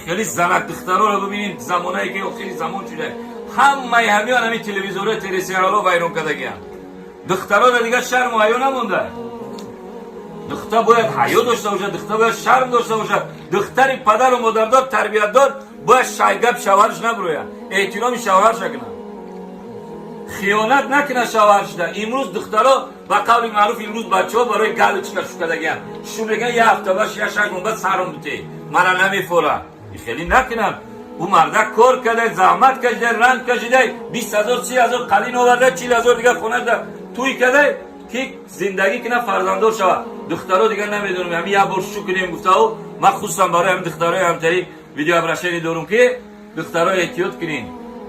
خیلی زنک دخترها رو ببینید زمانایی که خیلی زمان شده همه همیان همین تلویزیون تلسیالا وایرون کردگیان دخترها دیگه شرم و حیا نمونده دختر باید حیا داشته باشه دختر باید شرم داشته باشه دختری پدر و مادردار تربیت دار باید شایگب شوهرش نبروید احترام شوهرش کنه خیانت نکنه شوهرش ده امروز دخترها با قول معروف امروز بچه‌ها برای گل چیکار کردگیان شو میگن یه هفته باش یا شش ماه بعد سرم بوده مرا نمیفوره خیلی نکنم او مرد کار کرده زحمت کشیده رنج کشیده 20000 30000 قلین آورده 40000 دیگه خونه ده توی کرده که زندگی کنه فرزنددار شود دخترها دیگه نمیدونم همین یه بار شو کنیم گفته او من خصوصا برای هم دخترای همطری ویدیو ابرشنی دارم که دخترها احتیاط کنین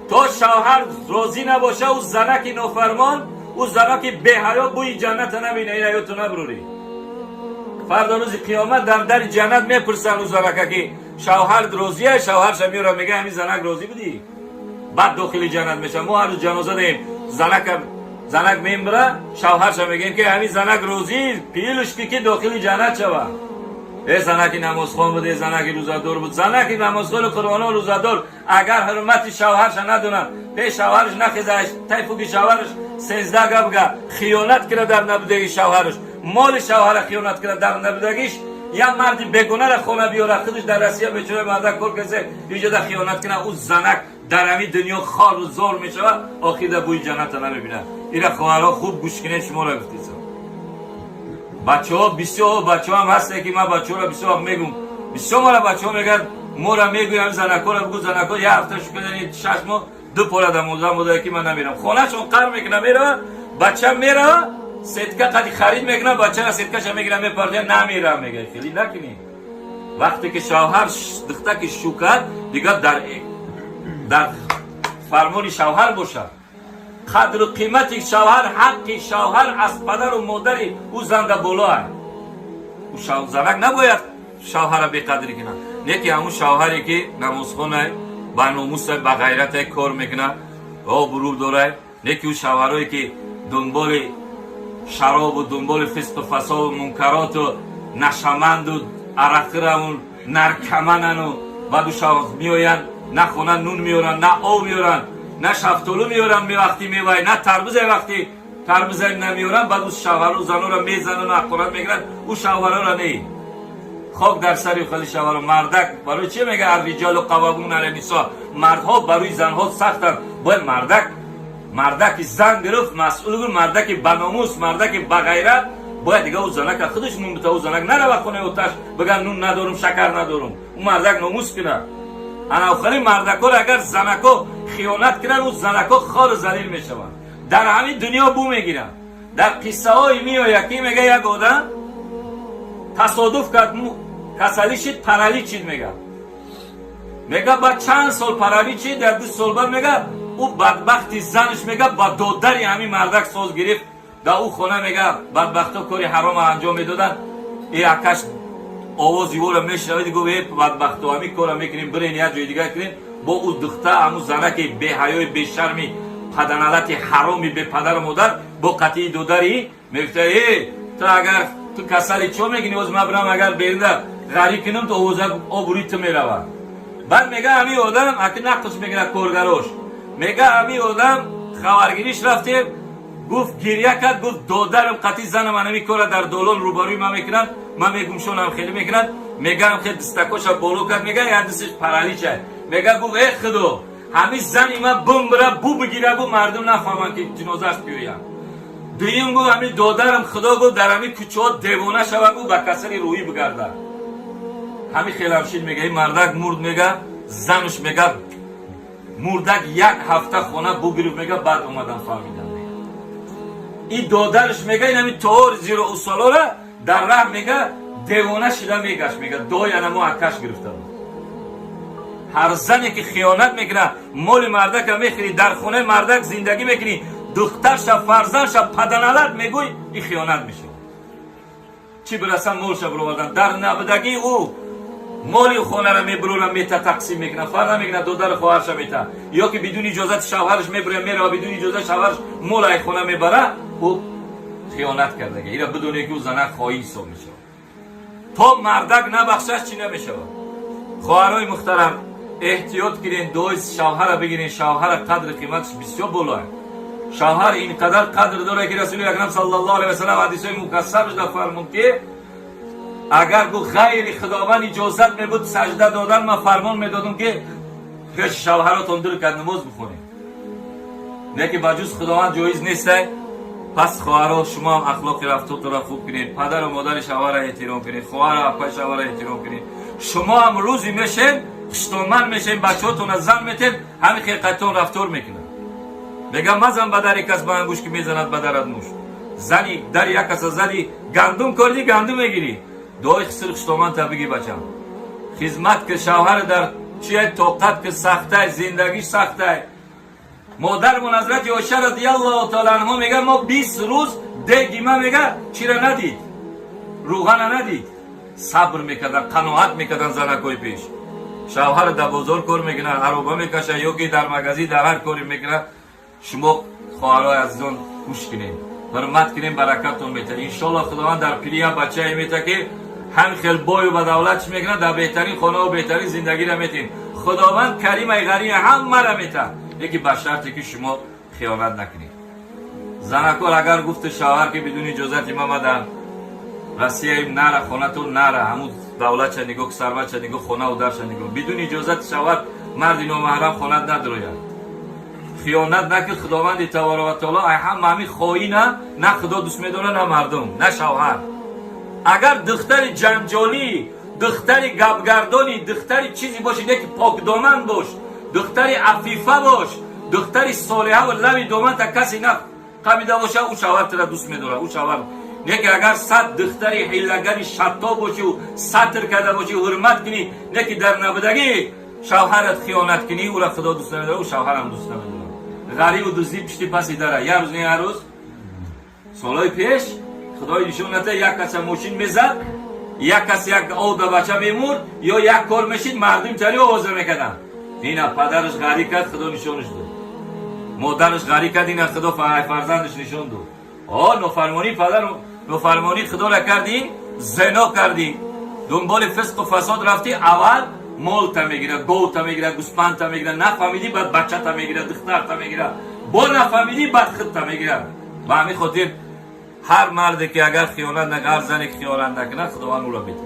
تا شوهر راضی نباشه او زنک نافرمان او زنک بی حیا بوی جنت نبینه این حیاتو نبروری فردا روز قیامت در جنت میپرسن او زنک که شوهر راضیه شوهرش میره میگه همین زنک راضی بودی بعد داخل جنت میشه ما هر روز جنازه دیم زنک میمره شوهرش میگه که همین زنک راضی پیلش که داخل جنت شوه ای زنک نمازخوان بود ای زنک روزادار بود زنک نمازخوان قرآن و روزادار اگر حرمت شوهرش ندونن پی شوهرش نخیزش تایفو که شوهرش 13 گبگه خیانت کرده در نبودگی شوهرش مال شوهر خیانت کرده در نبودگیش یا مردی بگونه را خونه بیاره خودش در رسیه بچوره مردک کار کسی ایجاد خیانت کنه او زنک در همین دنیا خار و زار میشه آخر در بوی جنت نمیبینه ایره خواهرها خوب گوش کنید شما را گفتید بچه ها بسیار بچه ها هم هسته که من بچه ها را بسیار میگم بسیار مالا بچه ها میگن ما را میگویم زنک ها را بگو زنک ها یه هفته شو کردن 6 ماه 2 پاره در موزه که من نمیرم خانه چون قرم میکنه میره بچه میره سیدکه قدی خرید میکنه بچه را سیدکه شا میگیره میپرده نمیره میگه خیلی نکنی وقتی که شوهر دختر که شو کرد دیگه در فرمان شوهر باشه قدر و قیمت شوهر حق شوهر از پدر و مادر او زنده بالا او زنک نباید شوهر بی قدری کنه نه که همون شوهری که نمازخونه با ناموس با غیرت کار میکنه آبرو داره نه که او شوهرایی که دنبال شراب و دنبال فسق و فساد و منکرات و نشمند و عرقه و نرکمنن و بعد او شوهر میآیند نه خونه نون میارن نه آب میارن نه شفتالو میارن می وقتی میوای نه تربوز وقتی تربوز نمیارن بعد اون شوهر و زنو را میزنن و قرآن میگیرن او شوهر را نه خاک در سری خالی شوهر و مردک برای چی میگه الرجال قوامون علی النساء مردها برای زنها سختن باید مردک زن گرفت مسئول بود مردک بناموس مردک بغیرت باید دیگه او زنک خودش نون بده او زنک نره خونه اوتش بگن نون ندارم شکر ندارم او مردک ناموس کنه انا آخرین مردکا اگر زنکا خیانت کنن او زنکا خار زلیل میشون در همین دنیا بو میگیرن در قصه های یکی میگه یک آدم تصادف کرد کسلی شد پرالیز شد میگه بعد چند سال پرالیز شد در 2 سال بعد میگه او بدبختی زنش میگه با دادری همین مردک ساز گرفت در او خونه میگه بدبختا کاری حرام انجام میدادن ای اکش آواز یو را میشنوید گفت بدبختو همین کارا میکنیم برین یا جای دیگه کنین با او دختر همون زنک بی حیای بی شرمی پدنالت حرامی به پدر و مادر با قطعی دودری میگفته ای تو اگر تو کسلی چو میگنی از مبرم اگر برنده غریب کنم تو اوزه آبوری تو میروه بعد میگه همین آدم اکی نقص میگنه کارگراش میگه همین آدم خبرگیریش رفته گفت گریه کرد گفت دادرم قطعی زنم منمی کاره در دولان روبروی من میکنن من میگم شونم خیلی میکنن میگم خیلی دستکوش بالو کرد میگه یه دستش پرالیشه میگه گفت ای خدا همین زنی من بم بره بو بگیره بو مردم نفهمن که جنازهش بیویم دویم گفت همین دادرم خدا گفت در همین کوچه ها دیوانه شود گفت با کسری روحی بگرده همین خیلی همشید میگه این مردک مرد میگه زنش میگه مردک 1 هفته خونه بگیرد میگه بعد اومدن فهمیدن این دادرش میگه این همین طور زیر اصولا را در راه میگه دیوانه شده میگش میگه دای انمو اکش گرفته بود هر زنی که خیانت میکنه مال مردک میخری در خونه مردک زندگی میکنی دخترش فرزندش پدنالت میگوی این خیانت میشه چی برسن مالش برآوردن در نبودگی او مالی خونه را میبرون میتا تقسیم میکنه فردا میکنه دادر خواهرش میتا یا که بدون اجازت شوهرش میبره میره و بدون اجازت شوهرش مال خونه میبره او خیانت کرده اینا بدون که او زنک خواهی حساب میشه تا مردک نبخشش چی نمیشه خواهرای محترم احتیاط کنین، دویز شوهر بگیرین. شوهر قدر قیمتش بسیار بالاه. شوهر اینقدر قدر داره که رسول اکرم صلی الله علیه و سلم حدیث مکثرش در فرمود که اگر گو غیر خداوند اجازت میبود سجده دادن، من فرمان میدادم که پیش شوهراتون در کد نماز بخونید. نه که بجز خداوند جایز نیسته. پس خواهرها شما هم اخلاق رفتارتون را خوب کنید، پدر و مادر شوهر را احترام کنید، خواهر و اپای شوهر را احترام کنید. شما هم روزی میشین خشتومن میشین، بچه‌تون از زن میتین، همین خلقتون رفتار میکنن. میگم مزن به در کس با انگوش که میزند به درت موش. زنی در یک کس زدی گندم کردی گندم میگیری. دعای خسر خشتومن تا بگی بچم خدمت که شوهر در چیه طاقت که سخته، زندگی سخته. مادر من حضرت عایشه رضی الله تعالی عنها میگه ما 20 روز دیگی ما میگه چیره ندید، روغن ندید. صبر میکردن، قناعت میکردن زنکای پیش. شوهر در بازار کار میکنه، عربه میکشه یا که در مغازه در هر کاری میکنه. شما خواهرای عزیزان گوش کنین، حرمت کنین، برکتتون میته. انشالله خداوند در پیری بچه میته که هم خیل بای و دولتش میکنه، در بهترین خانه و بهترین زندگی را میتین. خداوند کریم ای غنی همه را میته، یکی به شرطی که شما خیانت نکنید. زنکار اگر گفت شوهر که بدون اجازت ما مدن رسیه نره خانه تو نره، همون دولت چه نگاه، ثروت چه نگاه، خانه و در چه نگاه، بدون اجازت شوهر مرد نامحرم خانه ندروید. خیانت نکرد خداوند تبارک و تعالی همین خواهی نه خدا دوست میدونه نه مردم نه شوهر. اگر دختر جنجالی، دختر گبگردانی، دختر چیزی باشی که پاک دامن باش، دختر عفیفه باش، دختر صالحه و لوی دامن تا کسی نه قمیده باشه، او شوهر تو را دوست میدونه. او شوهر نه که اگر 100 دختر حیله‌گر شتا باشی و ساتر کرده باشی و حرمت کنی، نه که در نبودگی شوهرت خیانت کنی، او را خدا دوست نمیداره، او شوهر هم دوست نمیداره. غریب و دزدی پشتی پسی داره. یه روز نه یه روز سالای پیش خدای نشون نده یک کس ماشین میزد، یک کس یک آب بچه میمورد یا یک کار میشید، مردم تری آوازه میکردن. اینا پدرش غریب کرد، خدا نشونش داد. مادرش غریب کرد، اینا خدا فرزندش نشون داد. نافرمانی پدر، نافرمانی خدا را کردی، زنا کردی، دنبال فسق و فساد رفتی، اول مال تا میگیره، گو تا میگیره، گوسفند تا میگیره، نفهمیدی بعد بچه تا میگیره، دختر تا میگیره، با نفهمیدی بعد خود تا میگیره. با همین خاطر هر مردی که اگر خیانت نکنه، هر زنی که خیانت نکنه، خداوند او را میده.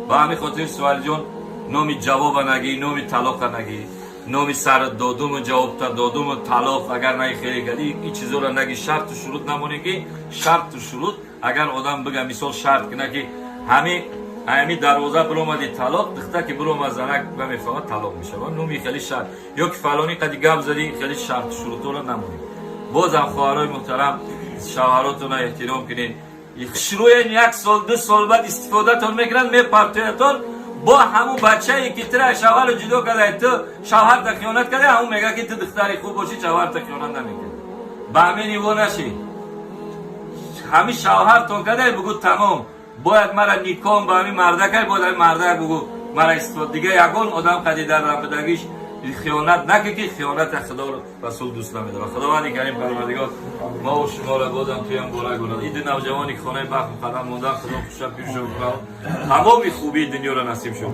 با همین خاطر سوال جان نامی جواب نگی، نامی طلاق نگی، نامی سر دادم جواب تا دادم طلاق اگر نه خیلی کردی، این چیزا را نگی. شرط و شروط نمونه که شرط و شروط اگر آدم بگه مثال شرط کنه که همین دروازه برآمدی طلاق، دختر که برآمد زنک بمیفهمد طلاق میشه. و نومی خیلی شرط یا که فلانی قدی گپ زدی، خیلی شرط شروط رو نمونید. بازم خواهرای محترم شوهراتون را احترام کنین. شروع یک سال 2 سال بعد استفاده تون میکنن، میپرتونتون با همون بچه‌ای که تر شوهر جدا کرده، تو شوهر تا خیانت کرده، همون میگه که تو دختری خوب باشی، شوهر تا خیانت نمیکنه. با همین نیو نشی. همین شوهر تون کرده بگو تمام باید مرا نیکام با همین مرده کرد، باید همین مرده بگو مرا استفاده. دیگه یگان آدم قدی در رفدگیش خیانت نکه که خیانت خدا رسول دوست نمیداره. خداوند کریم پروردگار ما و شما را بازم قیام بالا کنه. این نوجوانی که خانه بخت قدم ماندن خدا خوشا پیش کنه، تمام خوبی دنیا را نصیب شد.